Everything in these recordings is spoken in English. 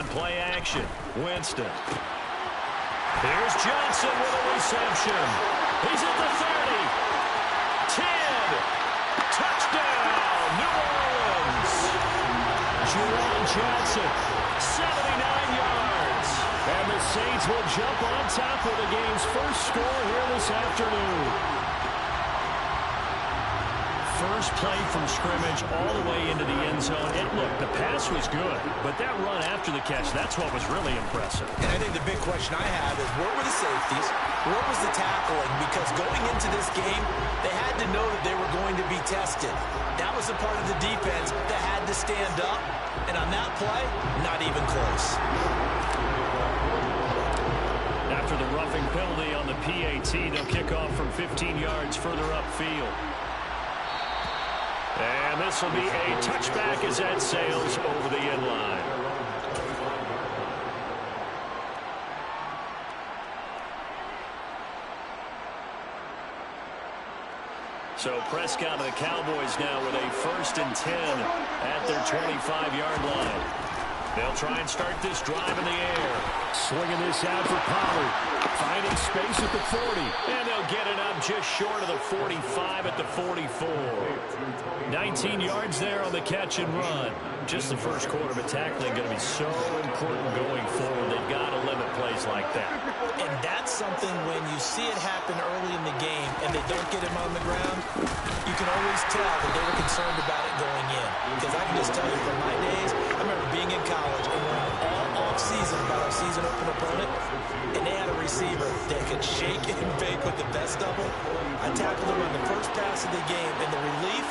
On play action, Winston. Here's Johnson with a reception. He's at the 30. 10. Touchdown, New Orleans. Juwan Johnson, 79 yards. And the Saints will jump on top of the game's first score here this afternoon. First play from scrimmage all the way into the end zone. And look, the pass was good, but that run after the catch, that's what was really impressive. And I think the big question I have is, where were the safeties? Where was the tackling? Because going into this game, they had to know that they were going to be tested. That was a part of the defense that had to stand up. And on that play, not even close. After the roughing penalty on the PAT, they'll kick off from 15 yards further upfield. And this will be a touchback as that sails over the end line. So Prescott and the Cowboys now with a 1st and 10 at their 25-yard line. They'll try and start this drive in the air. Swinging this out for Pollard. Finding space at the 40. And they'll get it up just short of the 45 at the 44. 19 yards there on the catch and run. Just the first quarter, but tackling going to be so important going forward. They've got to limit plays like that. And that's something when you see it happen early in the game and they don't get him on the ground, you can always tell that they were concerned about it going in. Because I can just tell you from my days, I remember being in college and learning all off-season about our season open opponent, and they had a receiver that could shake and bake with the best of them. I tackled him on the first pass of the game, and the relief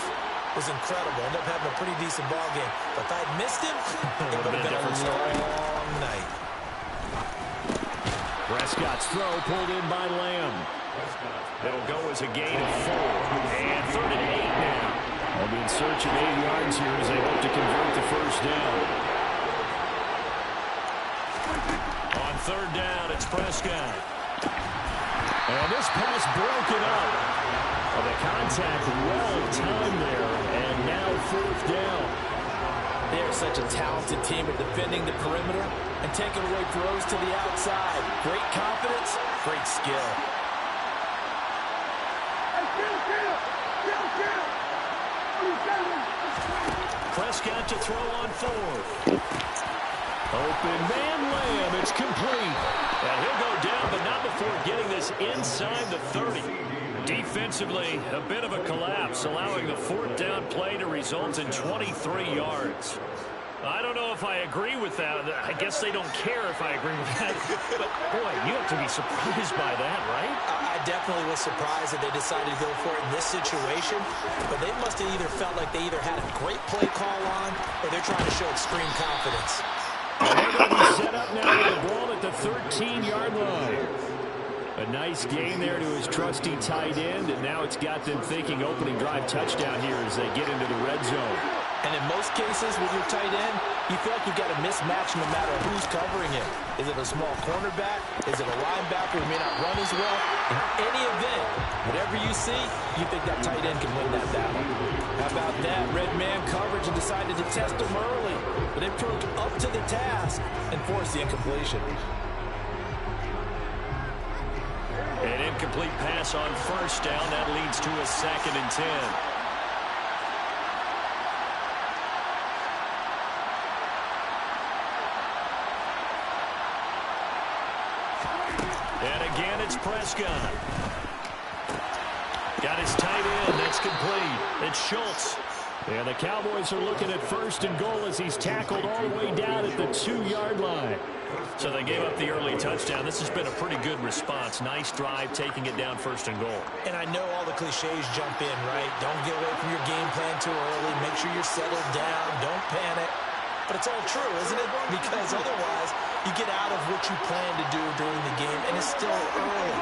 was incredible. Ended up having a pretty decent ball game. But if I had missed him, it would have been a long night. Prescott's throw pulled in by Lamb. It'll go as a gain of 4. And 3rd and 8 now. They'll be in search of 8 yards here as they hope to convert the first down. On 3rd down, it's Prescott. And this pass broken up. Well, the contact well timed there, and now 4th down. They are such a talented team at defending the perimeter and taking away throws to the outside. Great confidence, great skill. Prescott to throw on 4th. Open man Lamb, it's complete. And he'll go down, but not before getting this inside the 30. Defensively, a bit of a collapse, allowing the 4th down play to result in 23 yards. I don't know if I agree with that. I guess they don't care if I agree with that. But, boy, you have to be surprised by that, right? I definitely was surprised that they decided to go for it in this situation. But they must have either felt like they either had a great play call on or they're trying to show extreme confidence. And they're going to be set up now with the ball at the 13-yard line. A nice gain there to his trusty tight end, and now it's got them thinking opening drive touchdown here as they get into the red zone. And in most cases with your tight end, you feel like you've got a mismatch no matter who's covering it. Is it a small cornerback? Is it a linebacker who may not run as well? In any event, whatever you see, you think that tight end can win that battle. How about that? Red man coverage and decided to test him early. But they proved up to the task and forced the incompletion. An incomplete pass on 1st down. That leads to a 2nd and 10. And again, it's Prescott. Got his tight end. That's complete. It's Schultz. And the Cowboys are looking at 1st and goal as he's tackled all the way down at the 2-yard line. So they gave up the early touchdown. This has been a pretty good response. Nice drive, taking it down 1st and goal. And I know all the cliches jump in, right? Don't get away from your game plan too early. Make sure you're settled down. Don't panic. But it's all true, isn't it? Because otherwise, you get out of what you plan to do during the game, and it's still early.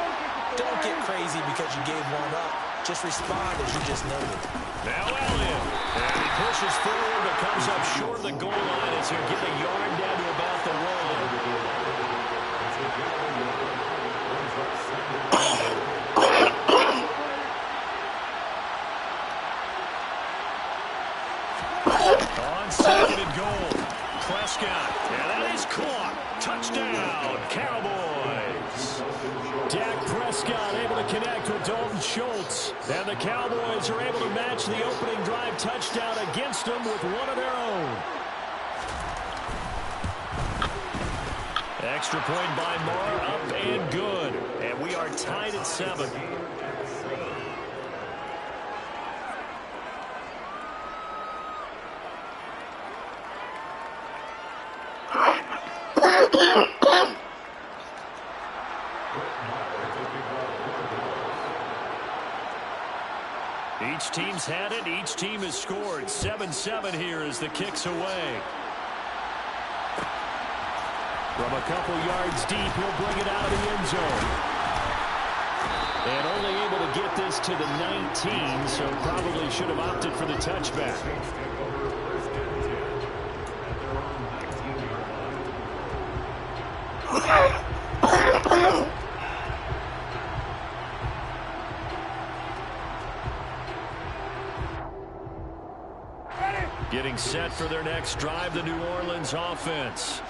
Don't get crazy because you gave one up. Just respond as you just noted. Now Elliott. And he pushes forward but comes up short of the goal line as he'll get a yard down to about the 1. On 2nd and goal. Prescott. And that is caught. Touchdown, Cowboys. Dak Prescott able to connect with Dalton Schultz. And the Cowboys are able to match the opening drive touchdown against them with one of their own. Extra point by Marr, up and good. And we are tied at 7. Each team's had it. Each team has scored. 7-7 here as the kick's away. From a couple yards deep, he'll bring it out of the end zone. And only able to get this to the 19, so probably should have opted for the touchback. Getting set for their next drive, the New Orleans offense.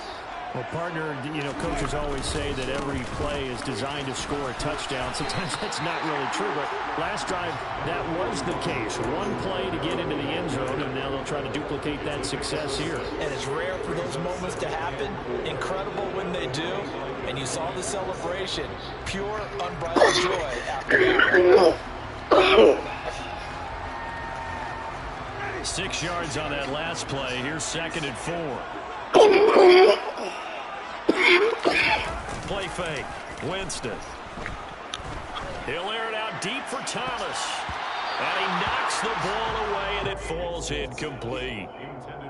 Well, partner, coaches always say that every play is designed to score a touchdown. Sometimes that's not really true, but last drive, that was the case. One play to get into the end zone, and now they'll try to duplicate that success here. And it's rare for those moments to happen. Incredible when they do. And you saw the celebration. Pure, unbridled joy after that. 6 yards on that last play. Here's 2nd and 4. Play fake. Winston. He'll air it out deep for Thomas. And he knocks the ball away, and it falls incomplete.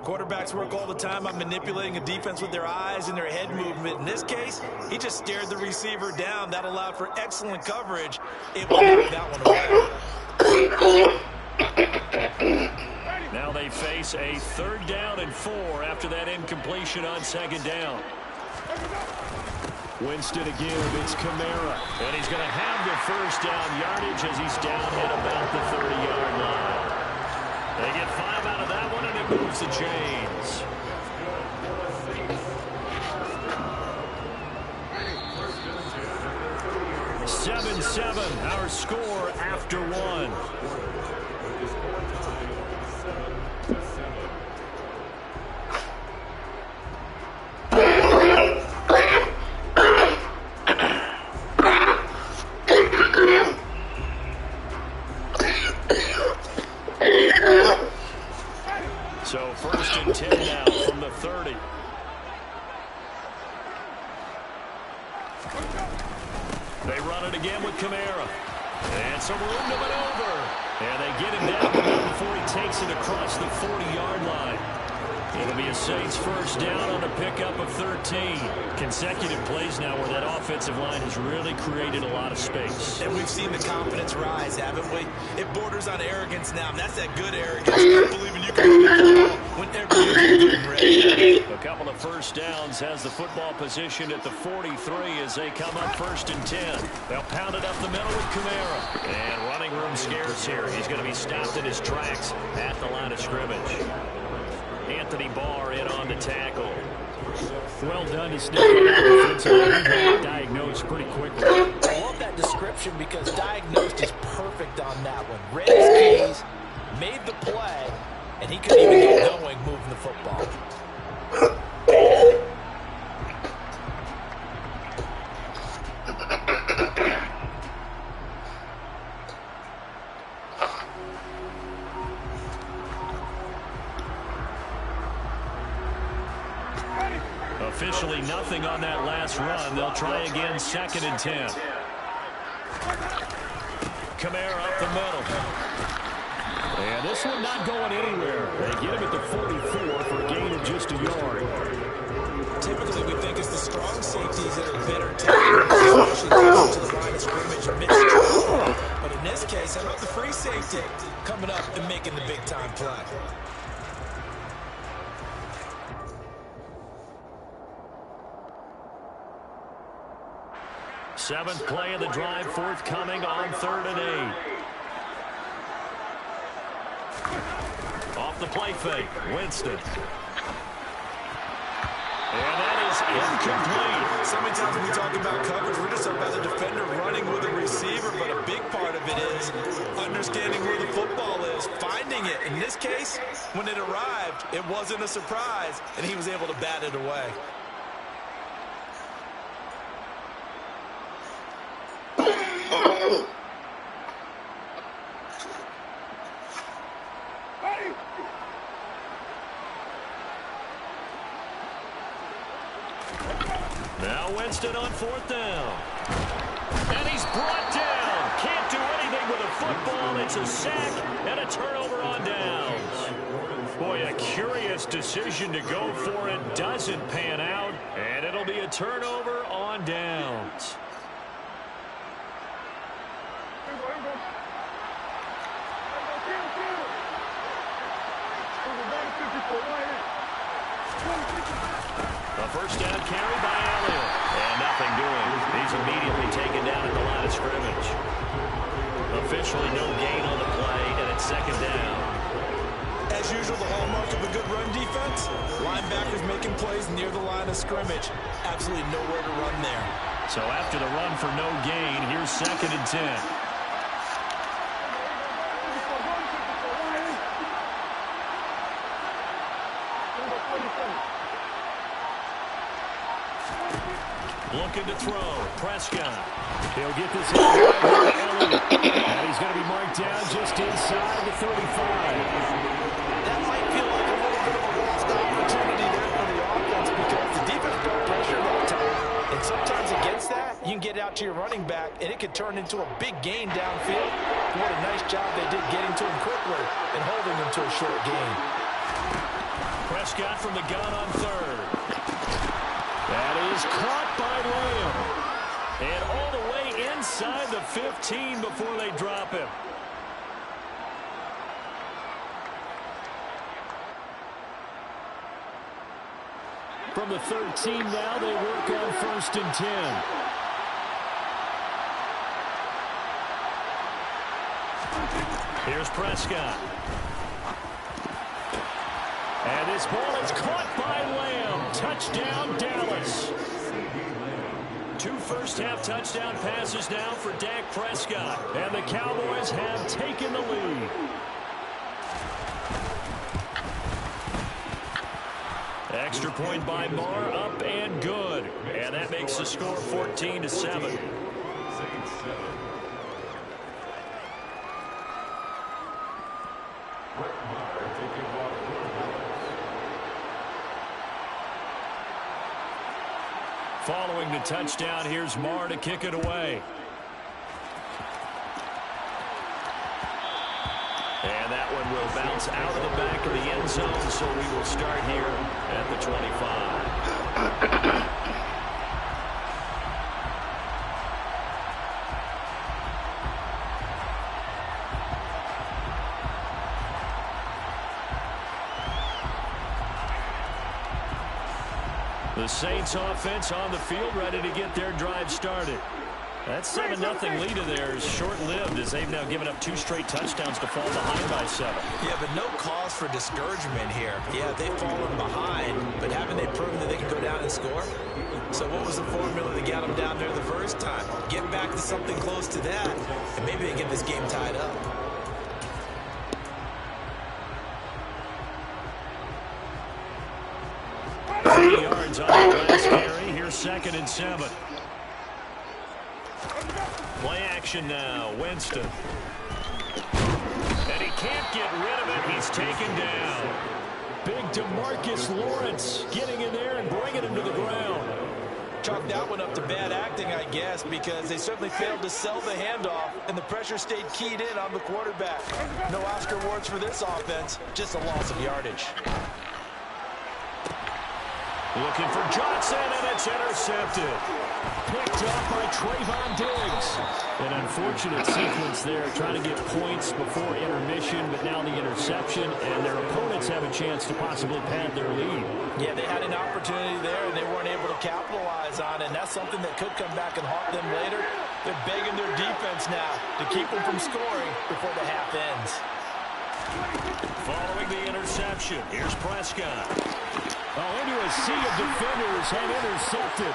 Quarterbacks work all the time on manipulating a defense with their eyes and their head movement. In this case, he just stared the receiver down. That allowed for excellent coverage. Able to knock that one away. Now they face a 3rd down and 4 after that incompletion on 2nd down. Winston again, it's Kamara. And he's going to have the 1st down yardage as he's down at about the 30-yard line. They get 5 out of that one, and it moves the chains. Our score after 1. So 1st and 10 now from the 30. They run it again with Kamara. And some room to maneuver. And they get him down before he takes it across the 40-yard line. It'll be a Saints 1st down on the pickup of 13. Consecutive plays now where that offensive line has really created a lot of space. And we've seen the confidence rise, haven't we? It borders on arrogance now, and that's that good arrogance. Believing you can win the ball whenever you're getting ready. A couple of 1st downs has the football position at the 43 as they come up 1st and 10. They'll pound it up the middle with Kamara. And running room scarce here. He's going to be stopped in his tracks at the line of scrimmage. Anthony Barr in on the tackle. Well done to sneak it out. Diagnosed pretty quickly. I love that description because diagnosed is perfect on that one. Read his keys, made the play, and he couldn't even get going moving the football. Officially nothing on that last run. They'll try again 2nd and 10. Kamara up the middle. And this one not going anywhere. They get him at the 44 for a gain of just a yard. Typically, we think it's the strong safeties that are better tacklers, especially close to the line of scrimmage or mid-strong. But in this case, how about the free safety coming up and making the big-time play? Seventh play of the drive forthcoming on 3rd and 8. Off the play fake, Winston. And that is incomplete. So many times when we talk about coverage, we're just talking about the defender running with a receiver, but a big part of it is understanding where the football is, finding it. In this case, when it arrived, it wasn't a surprise, and he was able to bat it away. Now Winston on 4th down. And he's brought down. Can't do anything with a football. It's a sack and a turnover on downs. Boy, a curious decision to go for it. Doesn't pan out. And it'll be a turnover on downs. A first down carry by Elliott. And nothing doing. He's immediately taken down at the line of scrimmage. Officially no gain on the play, and it's 2nd down. As usual, the hallmark of a good run defense, linebackers making plays near the line of scrimmage. Absolutely nowhere to run there. So after the run for no gain, here's 2nd and 10. Looking to throw. Prescott. He'll get this out. And he's going to be marked down just inside the 35. That might feel like a little bit of a lost opportunity there for the offense because the defense got pressure that time. And sometimes against that, you can get out to your running back, and it could turn into a big gain downfield. What a nice job they did getting to him quickly and holding him to a short gain. Prescott from the gun on 3rd. That is caught by Lamb. And all the way inside the 15 before they drop him. From the 13 now, they work on 1st and 10. Here's Prescott. And this ball is caught by Lamb. Touchdown, Dallas. 2 first-half touchdown passes now for Dak Prescott. And the Cowboys have taken the lead. Extra point by Marr, up and good. And that makes the score 14-7. Following the touchdown, here's Marr to kick it away. And that one will bounce out of the back of the end zone, so we will start here at the 25. The Saints offense on the field, ready to get their drive started. That 7-0 lead of theirs short-lived as they've now given up 2 straight touchdowns to fall behind by 7. Yeah, but no cause for discouragement here. Yeah, they've fallen behind, but haven't they proven that they can go down and score? So what was the formula that got them down there the first time? Get back to something close to that, and maybe they get this game tied up. 3 yards on the last carry. Here's 2nd and 7. Play action now. Winston. And he can't get rid of it. He's taken down. Big DeMarcus Lawrence getting in there and bringing him to the ground. Chalk that one up to bad acting, I guess, because they certainly failed to sell the handoff, and the pressure stayed keyed in on the quarterback. No Oscar awards for this offense, just a loss of yardage. Looking for Johnson, and it's intercepted. Picked up by Trayvon Diggs. An unfortunate sequence there, trying to get points before intermission, but now the interception, and their opponents have a chance to possibly pad their lead. Yeah, they had an opportunity there, and they weren't able to capitalize on it, and that's something that could come back and haunt them later. They're begging their defense now to keep them from scoring before the half ends. Following the interception, here's Prescott. Oh, into a sea of defenders and intercepted.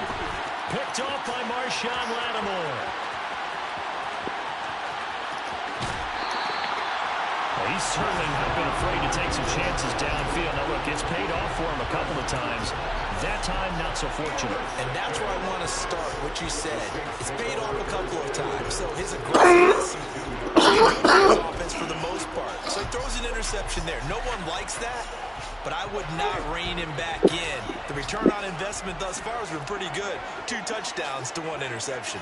Picked off by Marshawn Lattimore. He's certainly not been afraid to take some chances downfield. Now, look, it's paid off for him a couple of times. That time, not so fortunate. And that's where I want to start, what you said. It's paid off a couple of times. So his aggressiveness his offense for the most part. So he throws an interception there. No one likes that, but I would not rein him back in. The return on investment thus far has been pretty good. 2 touchdowns to 1 interception.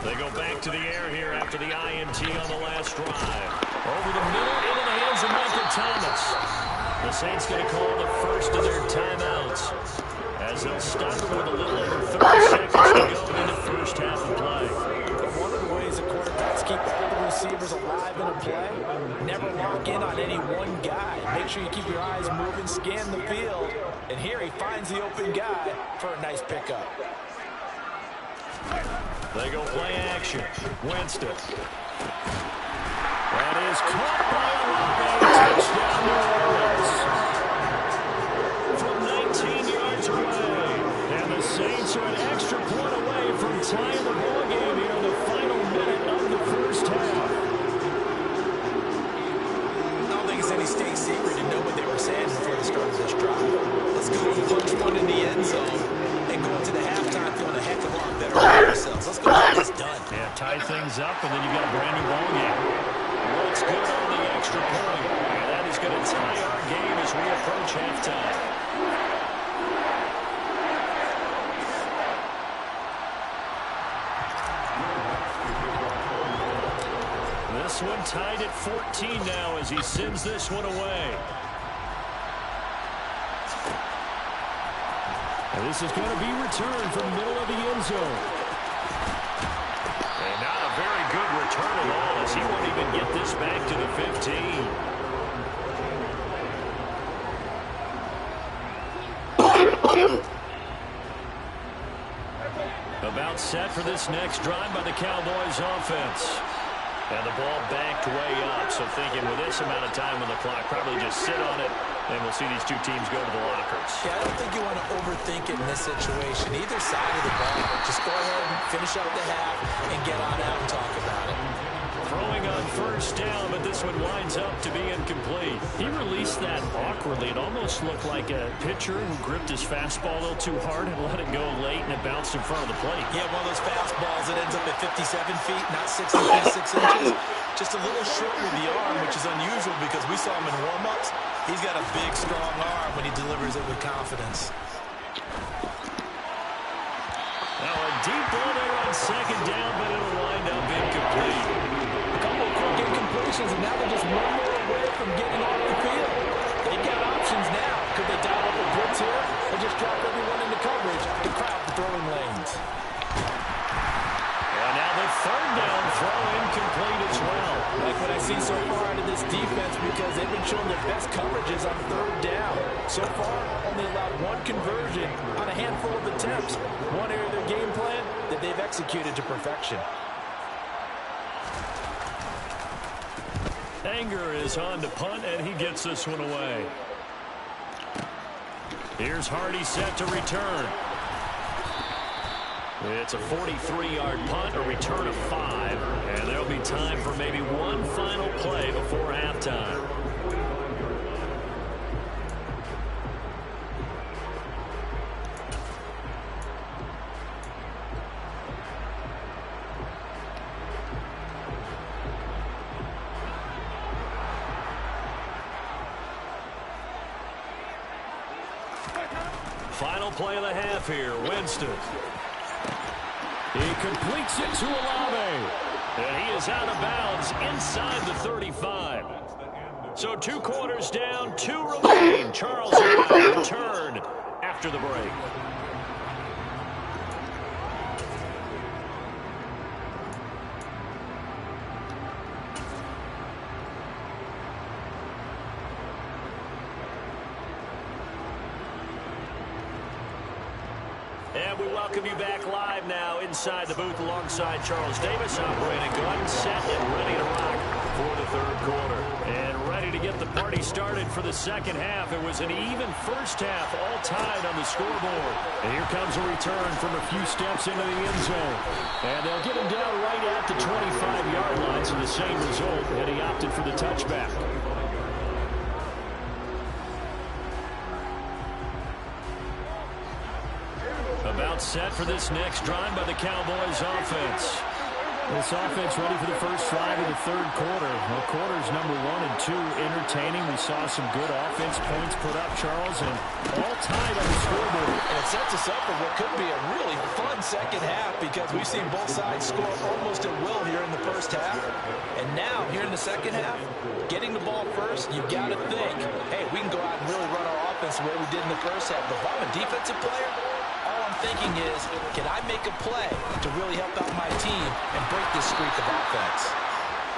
They go back to the air here after the INT on the last drive. Over the middle, into the hands of Michael Thomas. The Saints going to call the first of their timeouts as they'll stop it with a little over 30 seconds to go in the first half of play. One of the ways the quarterbacks keep the receivers alive in a play, never lock in on any one guy. Make sure you keep your eyes moving, scan the field, and here he finds the open guy for a nice pickup. They go play action. Winston. That is caught by Olave. Touchdown New Orleans. From 19 yards away. And the Saints are an extra point away from tying the ball game here in the final minute of the first half. I don't think it's any state secret to know what they were saying before the start of this drive. Let's go and punch one in the end zone and go into the halftime feeling a heck of a lot better about ourselves. Let's go get this done. Yeah, tie things up, and then you've got a brand new ball game. What's good on the extra point? And that is going to tie our game as we approach halftime. This one tied at 14 now as he sends this one away. And this is going to be returned from middle of the end zone. And not a very good return at all as he won't even get this back to the 15. About set for this next drive by the Cowboys offense. And the ball backed way up, so thinking with this amount of time on the clock, probably just sit on it, and we'll see these two teams go to the lockers. Yeah, I don't think you want to overthink it in this situation. Either side of the ball, just go ahead and finish up the half and get on out and talk about it. Throwing on first down, but this one winds up to be incomplete. He released that awkwardly. It almost looked like a pitcher who gripped his fastball a little too hard and let it go late, and it bounced in front of the plate. Yeah, one of those fastballs that ends up at 57 feet, not 60 feet, 6 inches. Just a little short with the arm, which is unusual because we saw him in warm-ups. He's got a big, strong arm when he delivers it with confidence. Now a deep ball there on second down, but it'll wind up incomplete. Incompletions, and now they're just one more away from getting off the field. They've got options now. Could they dial up a blitz here or just drop everyone into coverage to crowd the throwing lanes? And now the third down throw incomplete as well. Like what I see so far out of this defense because they've been showing their best coverages on third down. So far, only allowed one conversion on a handful of attempts. One area of their game plan that they've executed to perfection. Anger is on to punt, and he gets this one away. Here's Hardy set to return. It's a 43-yard punt, a return of 5, and there'll be time for maybe one final play before halftime. Final play of the half here, Winston. He completes it to Olave. And he is out of bounds inside the 35. So 2 quarters down, 2 remain. Charles will return after the break. And we welcome you back live now inside the booth alongside Charles Davis. I'm Brandon Gordon, set and ready to rock for the third quarter. And ready to get the party started for the second half. It was an even first half, all tied on the scoreboard. And here comes a return from a few steps into the end zone. And they'll get him down right at the 25-yard line, so the same result, and he opted for the touchback. About set for this next drive by the Cowboys offense. This offense ready for the first drive of the third quarter. Well, quarters number 1 and 2 entertaining. We saw some good offense points put up, Charles, and all tied on the scoreboard. And it sets us up for what could be a really fun second half because we've seen both sides score almost at will here in the first half. And now, here in the second half, getting the ball first, you've got to think, hey, we can go out and really run our offense the way we did in the first half. But if I'm a defensive player, all I'm thinking is, can I make a play to really help out my team and break this streak of offense?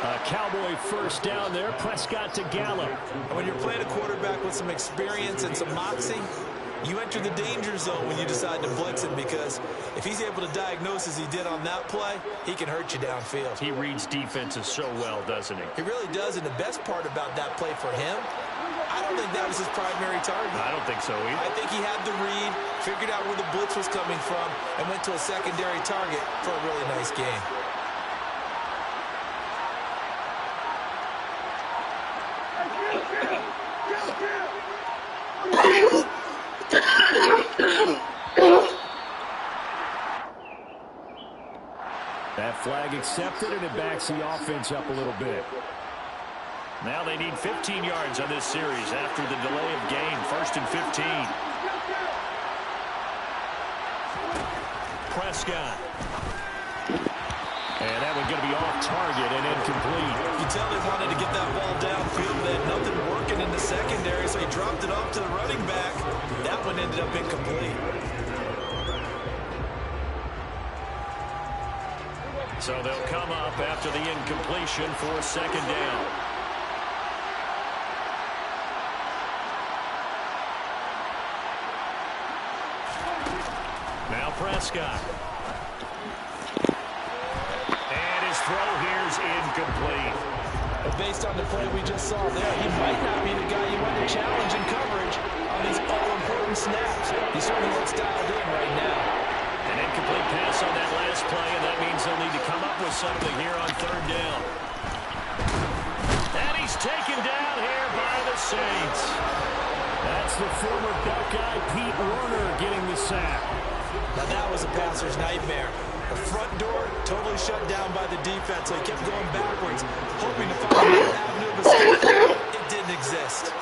A Cowboy first down there. Prescott to Gallup. And when you're playing a quarterback with some experience and some moxie, you enter the danger zone when you decide to blitz him, because if he's able to diagnose as he did on that play, he can hurt you downfield. He reads defenses so well, doesn't he? He really does, and the best part about that play for him, I don't think that was his primary target. I don't think so either. I think he had the read, figured out where the blitz was coming from, and went to a secondary target for a really nice game. That flag accepted, and it backs the offense up a little bit. Now they need 15 yards on this series after the delay of game. 1st and 15. Prescott. And that one's going to be off target and incomplete. You tell they wanted to get that ball downfield. They had nothing working in the secondary, so he dropped it off to the running back. That one ended up incomplete. So they'll come up after the incompletion for a second down. Now Prescott. And his throw here's incomplete. But based on the play we just saw there, he might not be the guy you want to challenge in coverage on these all-important snaps. He certainly looks dialed in right now. An incomplete pass on that last play, and that means they'll need to come up with something here on 3rd down. And he's taken down here by the Saints. That's the former Buckeye Pete Werner getting the sack. Now that was a passer's nightmare. The front door totally shut down by the defense, so he kept going backwards, hoping to find another avenue of escape. It didn't exist.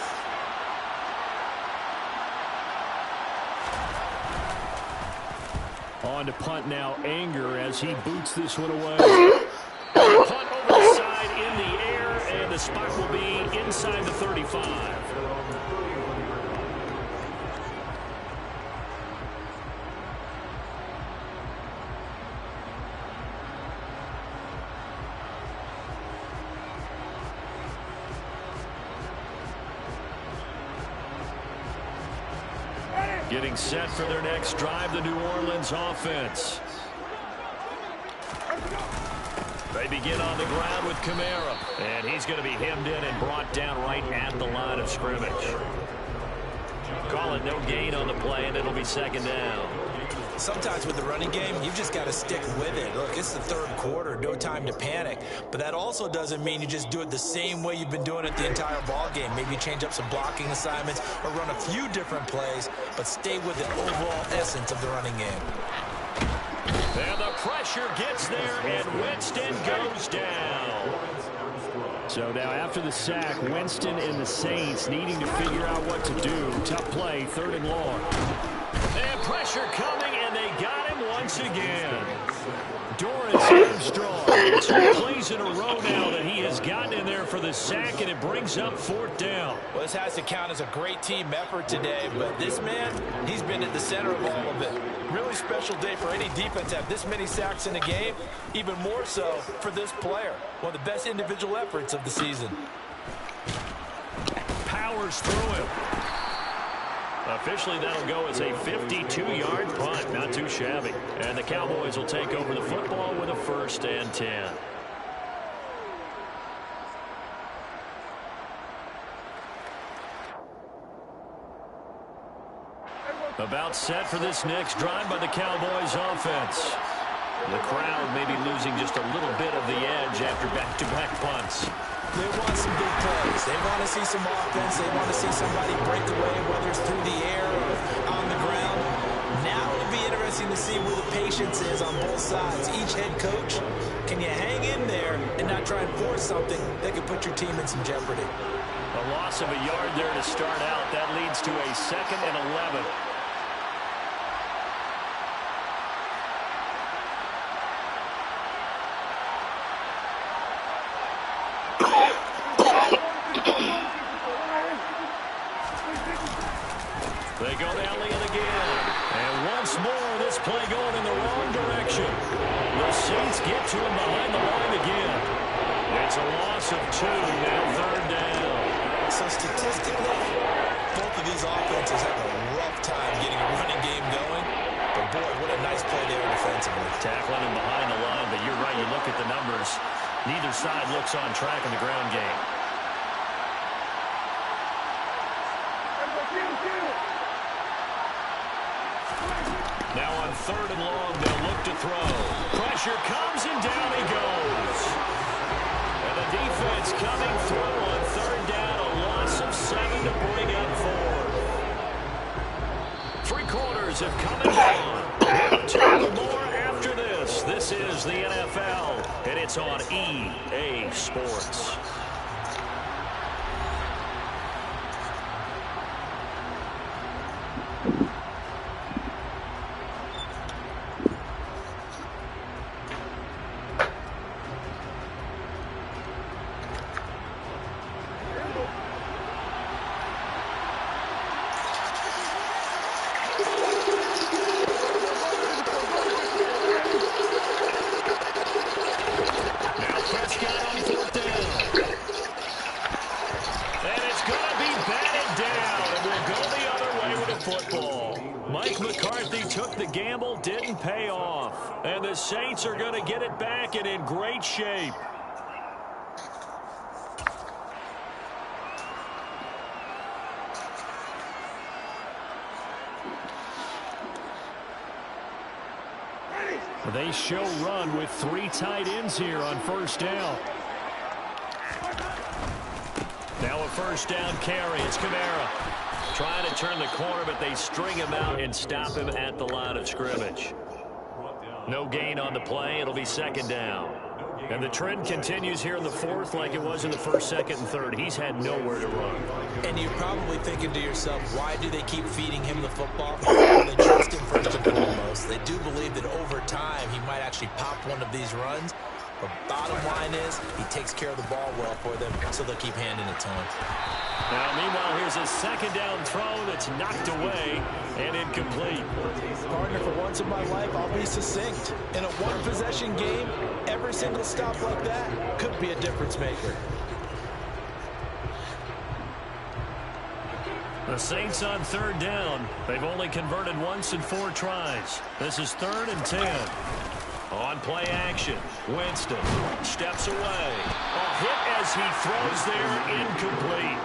On to punt now, Anger, as he boots this one away. Punt over the side in the air, and the spot will be inside the 35. Getting set for their next drive, the New Orleans offense. They begin on the ground with Kamara, and he's going to be hemmed in and brought down right at the line of scrimmage. Call it no gain on the play, and it'll be 2nd down. Sometimes with the running game, you've just got to stick with it. Look, it's the 3rd quarter, no time to panic. But that also doesn't mean you just do it the same way you've been doing it the entire ball game. Maybe change up some blocking assignments or run a few different plays, but stay with the overall essence of the running game. And the pressure gets there, and Winston goes down. So now after the sack, Winston and the Saints needing to figure out what to do. Tough play, 3rd and long. And pressure coming, and they got him once again. Dorrance Armstrong. 2 plays in a row now that he has gotten in there for the sack, and it brings up 4th down. Well, this has to count as a great team effort today, but this man, he's been at the center of all of it. Really special day for any defense to have this many sacks in a game, even more so for this player. One of the best individual efforts of the season. Powers through him. Officially, that'll go as a 52-yard punt. Not too shabby. And the Cowboys will take over the football with a 1st and 10. About set for this next drive by the Cowboys offense. The crowd may be losing just a little bit of the edge after back-to-back punts. They want some big plays. They want to see some offense. They want to see somebody break away, whether it's through the air or on the ground. Now it'll be interesting to see where the patience is on both sides. Each head coach, can you hang in there and not try and force something that could put your team in some jeopardy? A loss of a yard there to start out. That leads to a 2nd and 11. They go to Elliott again. And once more, this play going in the wrong direction. The Saints get to him behind the line again. It's a loss of 2, now 3rd down. So statistically, both of these offenses have a rough time getting a running game going. But boy, what a nice play there defensively. Tackling him behind the line, but you're right, you look at the numbers. Neither side looks on track in the ground game. Now on 3rd and long, they'll look to throw. Pressure comes and down he goes. And the defense coming through on 3rd down, a loss of 7 to bring up 4. 3 quarters have come and gone. 2 more after this. This is the NFL, and it's on EA Sports. Didn't pay off, and the Saints are going to get it back and in great shape. They show run with 3 tight ends here on 1st down. Now a 1st down carry. It's Kamara. Trying to turn the corner, but they string him out and stop him at the line of scrimmage. No gain on the play. It'll be 2nd down. And the trend continues here in the 4th like it was in the 1st, 2nd, and 3rd. He's had nowhere to run. And you're probably thinking to yourself, why do they keep feeding him the football? Well, they trust him first and foremost. They do believe that over time he might actually pop one of these runs. But bottom line is, he takes care of the ball well for them, so they'll keep handing it to him. Now, meanwhile, here's a 2nd down throw that's knocked away and incomplete. Partner, for once in my life, I'll be succinct. In a one-possession game, every single stop like that could be a difference maker. The Saints on 3rd down. They've only converted once in 4 tries. This is 3rd and 10. On play action, Winston steps away. A hit as he throws there, incomplete.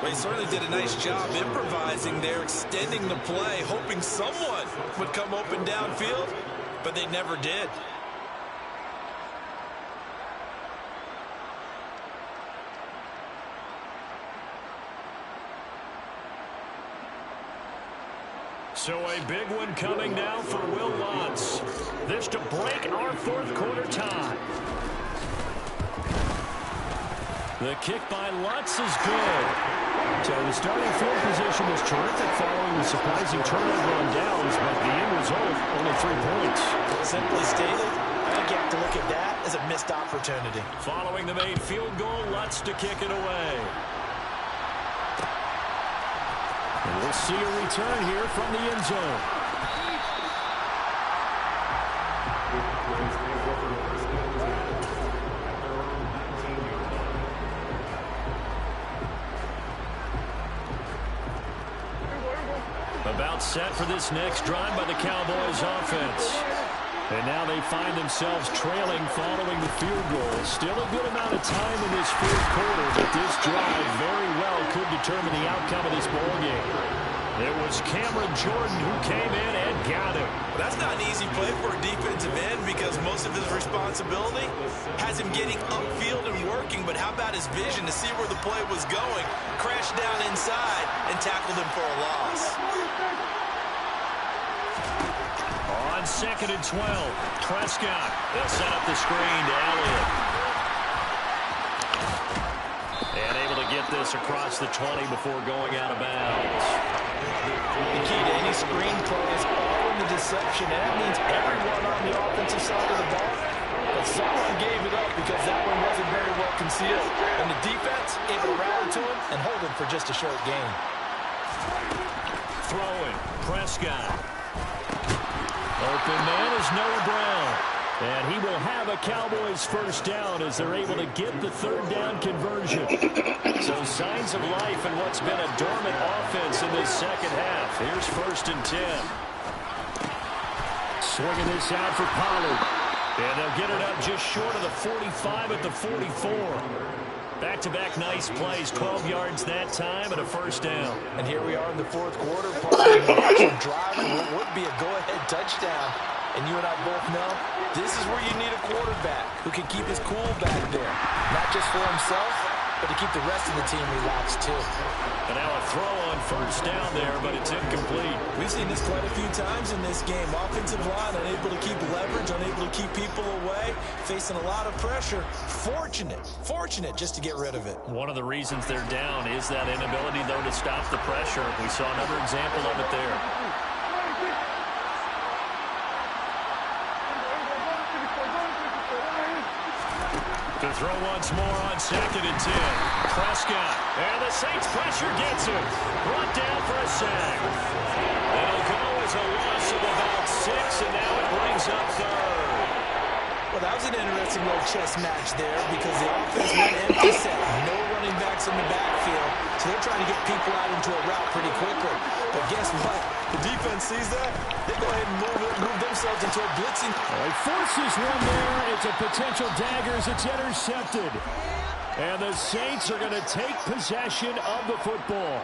Well, he certainly did a nice job improvising there, extending the play, hoping someone would come open downfield, but they never did. So a big one coming now for Will Lutz. This to break our 4th quarter tie. The kick by Lutz is good. So the starting field position was terrific following the surprising turnover on downs, but the end result, only 3 points. Simply stated, I think you have to look at that as a missed opportunity. Following the made field goal, Lutz to kick it away. And we'll see a return here from the end zone. About set for this next drive by the Cowboys offense. And now they find themselves trailing following the field goal. Still a good amount of time in this 4th quarter, but this drive very well could determine the outcome of this ball game. It was Cameron Jordan who came in and got him. Well, that's not an easy play for a defensive end because most of his responsibility has him getting upfield and working, but how about his vision to see where the play was going, crashed down inside, and tackled him for a loss. On 2nd and 12, Prescott. They'll set up the screen to Elliott. And able to get this across the 20 before going out of bounds. The key to any screen play is all in the deception, and that means everyone on the offensive side of the ball. But someone gave it up because that one wasn't very well concealed. And the defense able to rally to him and hold him for just a short gain. Throwing, Prescott. Open man is Noah Brown. And he will have a Cowboys first down as they're able to get the third down conversion. So signs of life in what's been a dormant offense in this second half. Here's 1st and 10. Swinging this out for Pollard. And they'll get it up just short of the 45 at the 44. Back-to-back nice plays, 12 yards that time and a first down. And here we are in the fourth quarter, part of the actual drive of what would be a go-ahead touchdown. And you and I both know this is where you need a quarterback who can keep his cool back there. Not just for himself, but to keep the rest of the team relaxed too. And now a throw on first down there, but it's incomplete. We've seen this quite a few times in this game. Offensive line unable to keep leverage, unable to keep people away, facing a lot of pressure. Fortunate just to get rid of it. One of the reasons they're down is that inability, though, to stop the pressure. We saw another example of it there. To throw once more on 2nd and 10. Prescott. And the Saints pressure gets him. Brought down for a sack. It'll go as a loss of about 6, and now it brings up 3rd. Well, that was an interesting little chess match there because the offense went empty set. No running backs in the backfield, so they're trying to get people out into a route pretty quickly. But guess what? The defense sees that. They go ahead and move themselves into a blitzing. He forces one there. It's a potential dagger as it's intercepted. And the Saints are going to take possession of the football.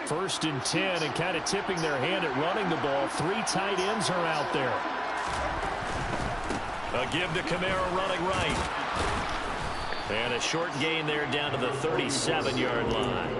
First and 10, and kind of tipping their hand at running the ball. 3 tight ends are out there. A give to Kamara running right. And a short gain there down to the 37-yard line.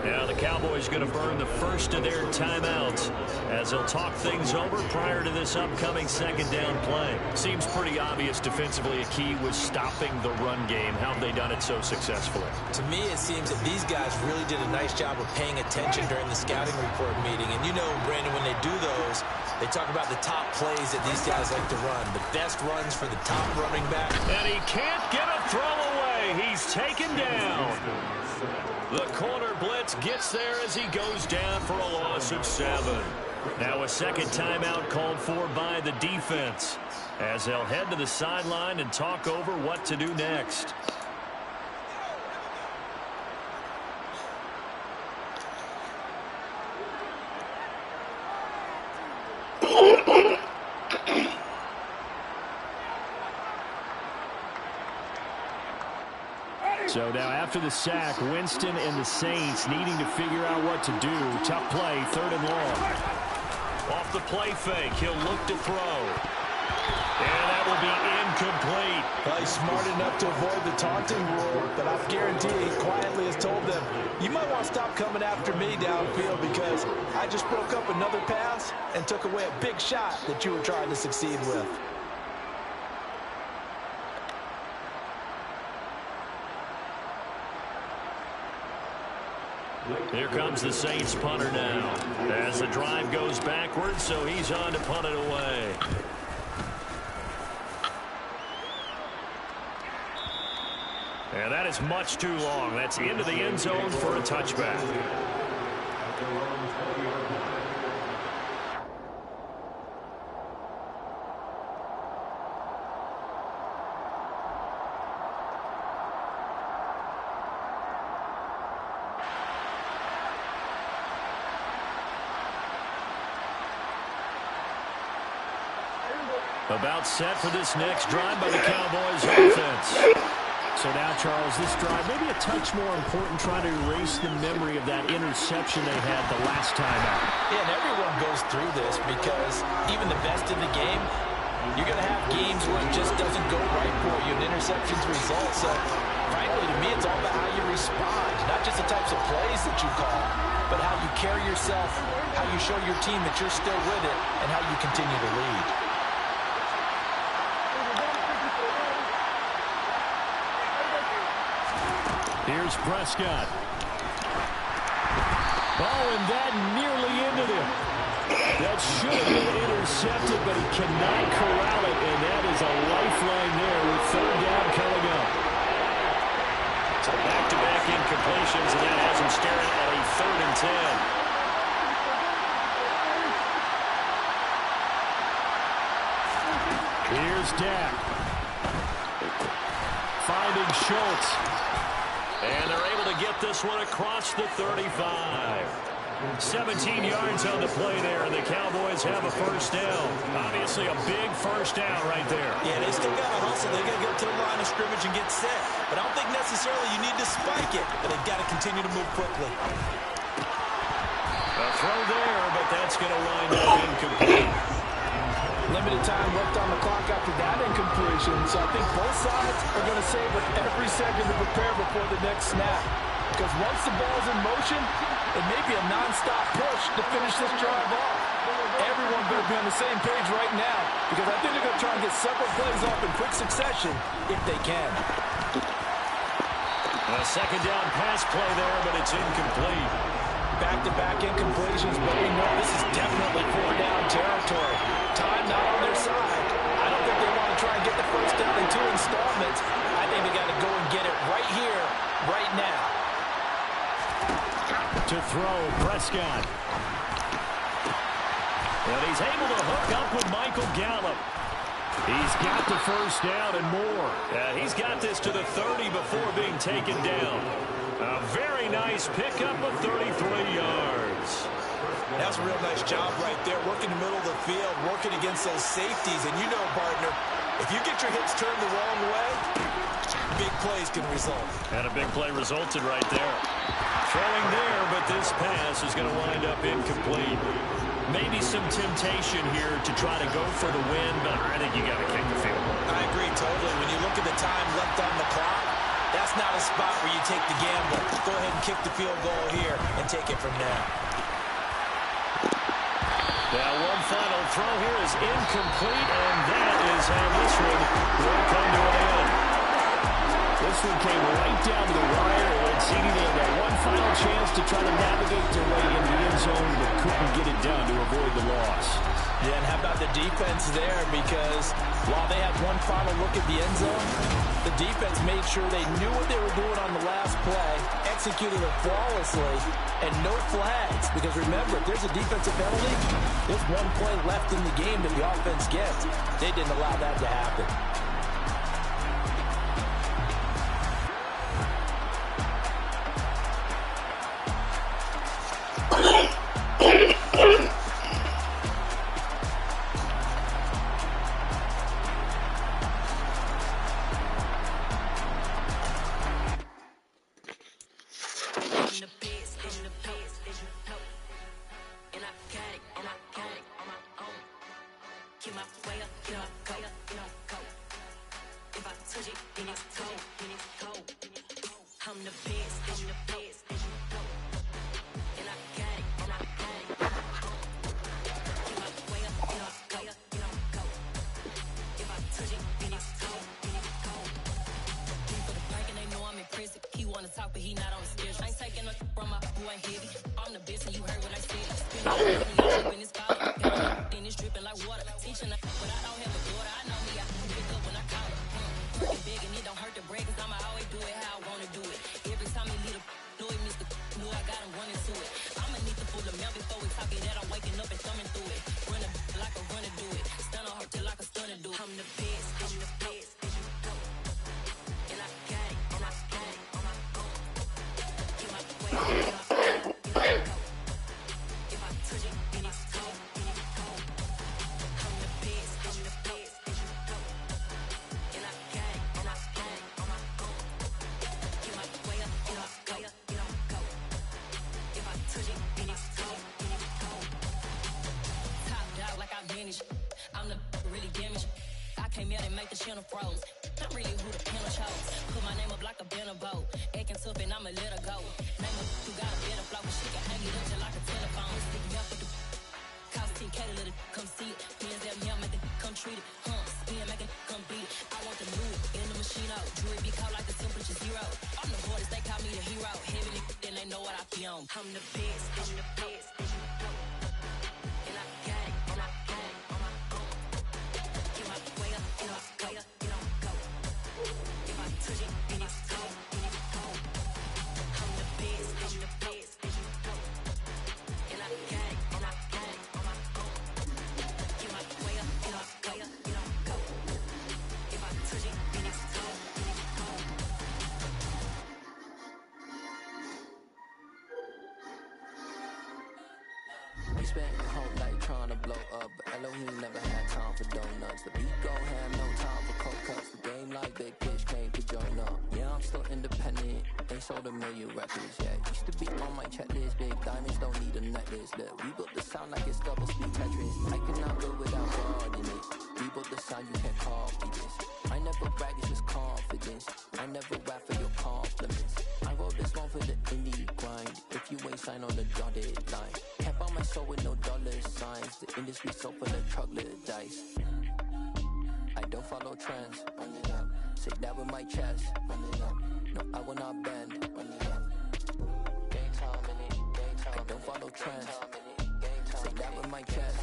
Now the Cowboys going to burn the first of their timeouts as they'll talk things over prior to this upcoming second down play. Seems pretty obvious defensively a key was stopping the run game. How have they done it so successfully? To me, it seems that these guys really did a nice job of paying attention during the scouting report meeting. And you know, Brandon, when they do those, they talk about the top plays that these guys like to run. The best runs for the top running back. And he can't get a throw away. He's taken down. The corner blitz gets there as he goes down for a loss of 7. Now a second timeout called for by the defense as they'll head to the sideline and talk over what to do next. So now after the sack, Winston and the Saints needing to figure out what to do. Tough play, 3rd and long. Off the play fake, he'll look to throw. And that will be incomplete. Well, he's smart enough to avoid the taunting rule, but I guarantee he quietly has told them, you might want to stop coming after me downfield because I just broke up another pass and took away a big shot that you were trying to succeed with. Here comes the Saints punter now as the drive goes backwards, so he's on to punt it away. And that is much too long. That's into the end zone for a touchback. About set for this next drive by the Cowboys offense. So now, Charles, this drive maybe a touch more important, trying to erase the memory of that interception they had the last time out. Yeah, and everyone goes through this because even the best in the game, you're going to have games where it just doesn't go right for you, and interceptions result. So, frankly, to me, it's all about how you respond, not just the types of plays that you call, but how you carry yourself, how you show your team that you're still with it, and how you continue to lead. Here's Prescott. Oh, and that nearly ended him. That should have been intercepted, but he cannot corral it, and that is a lifeline there with third down coming up. So back-to-back incompletions, and that has him staring at a 3rd and 10. Here's Dak. Finding Schultz. And they're able to get this one across the 35. 17 yards on the play there, and the Cowboys have a first down. Obviously a big first down right there. Yeah, they still got to hustle. They got to get to the line of scrimmage and get set. But I don't think necessarily you need to spike it, but they've got to continue to move quickly. A throw there, but that's going to wind up incomplete. Limited time left on the clock after that incompletion, so I think both sides are going to savor every second to prepare before the next snap. Because once the ball's in motion, it may be a non-stop push to finish this drive off. Everyone better be on the same page right now, because I think they're going to try and get several plays off in quick succession if they can. A second down pass play there, but it's incomplete. Back-to-back incompletions, but we know this is definitely 4-down territory. Time not on their side. I don't think they want to try and get the first down in 2 installments. I think they got to go and get it right here, right now. To throw, Prescott. And he's able to hook up with Michael Gallup. He's got the first down and more. He's got this to the 30 before being taken down. A very nice pickup of 33 yards. That's a real nice job right there, working the middle of the field, working against those safeties. And you know, partner, if you get your hips turned the wrong way, big plays can result. And a big play resulted right there. Throwing there, but this pass is going to wind up incomplete. Maybe some temptation here to try to go for the win, but I think you got to kick the field goal. I agree totally. When you look at the time left on the clock, that's not a spot where you take the gamble. Go ahead and kick the field goal here and take it from there. Now one final throw here is incomplete, and that is how this one will come to an end. This one came right down to the wire, and CD had that one final chance to try to navigate their way in the end zone, but couldn't get it done to avoid the loss. Yeah, and how about the defense there? Because while they had one final look at the end zone, the defense made sure they knew what they were doing on the last play, executed it flawlessly, and no flags. Because remember, if there's a defensive penalty, there's one play left in the game that the offense gets. They didn't allow that to happen. Shanna froze. I'm really who the piano chose. Put my name up like a banner boat. Acting tough and I'ma let her go. Name her who got a better flow, but she can hang it up just like a telephone. Stick me up with the cost 10K to let it come see it. Hands down here, make it come treat it. Spin, make it come beat it. I want the new in the machine out. Jewelry be caught like the temperature zero. I'm the hardest, they call me the hero. Heavy, then they know what I be on. I'm the best, I'm the best, and you know. And I got it, and I got it on my own. Get my way up, get my way up, get on go. If I touch it, then it's cold, then it's cold. I'm the best, I'm the best, and you know. And I got it, and I got it on my own. Get my way up, get my way up, get on go. If I touch it, then it's cold, then it's cold. We spent your whole life trying to blow up, but Elohim never had time for donuts. The beat gon' have no time for coke cups. The game like Big Pitch came to join up. Yeah, I'm still independent, ain't sold a million records yet. Used to be on my checklist, big diamonds don't need a necklace. Look, we built the sound like it's double speed Tetris. I cannot go without God in it. We built the sound, you can't copy this. I never brag, it's just confidence. I never rap for your compliments. I wrote this one for the indie grind. If you ain't signed on the dotted line, can't buy my soul with no dollar signs. The industry so full of troglodytes. I don't follow trends. Run it up. Say that with my chest. Run it up. No, I will not bend. Run it up. Game time in it. Game time. I don't follow trends. Say that with my chest.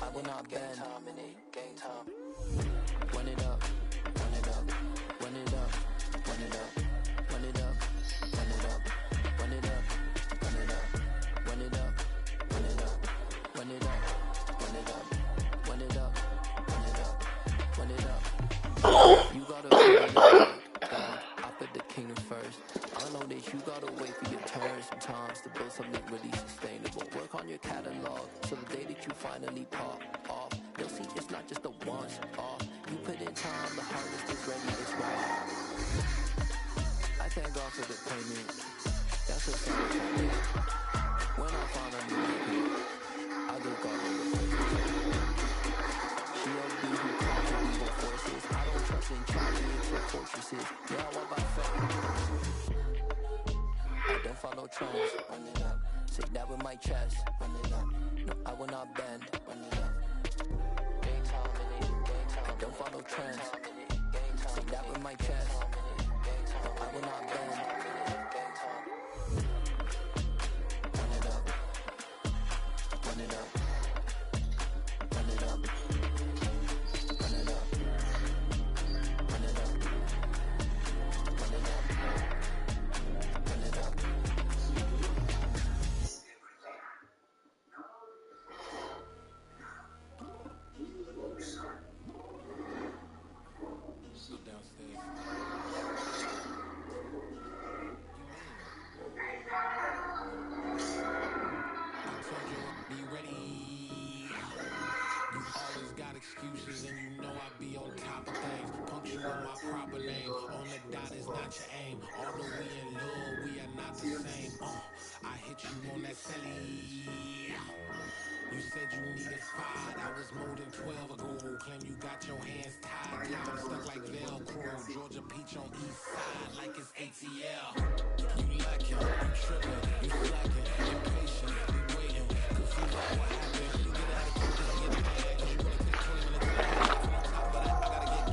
I will not bend. Game time. Run it up. Run it up. Run it up. Run it up. Run it up. Run it up. Run it up. Run it up. Run it up. Run it up. Run it up. Run it up. Run it up. Run it up. Run it up. You gotta put it up. I put the kingdom first. I know that you gotta wait for your turn sometimes to build something really sustainable. Work on your catalog so the day that you finally pop off, they'll see it's not just a once off. You put in time, the harvest is ready, it's right. I thank God for the payment. That's a sign for me. When I find a new hit, I give God all the praise. Shield be who conquer evil forces. I don't trust in chariots or fortresses. Yeah, I walk by faith. I don't follow trends. Run it up. Say that with my chest. Run it up. No, I will not bend. Run it up. Game time in it. Game time. I don't follow trends. Say that with my chest. No, I will not bend. Game time. Run it up. Run it up. Run it up. Run it up. Run it up. Run it up. Run it up. Go downstairs. Be ready. You always got excuses and you know I be on top of things. Punctual my proper name. On the dot is not your aim. Although we in love, we are not the same. I hit you on that celly. You said you needed 5, that was more than 12 ago. Claim you got your hands tied, like I'm stuck like Velcro. Georgia Peach on east side like it's ATL. You lucky, you tripping.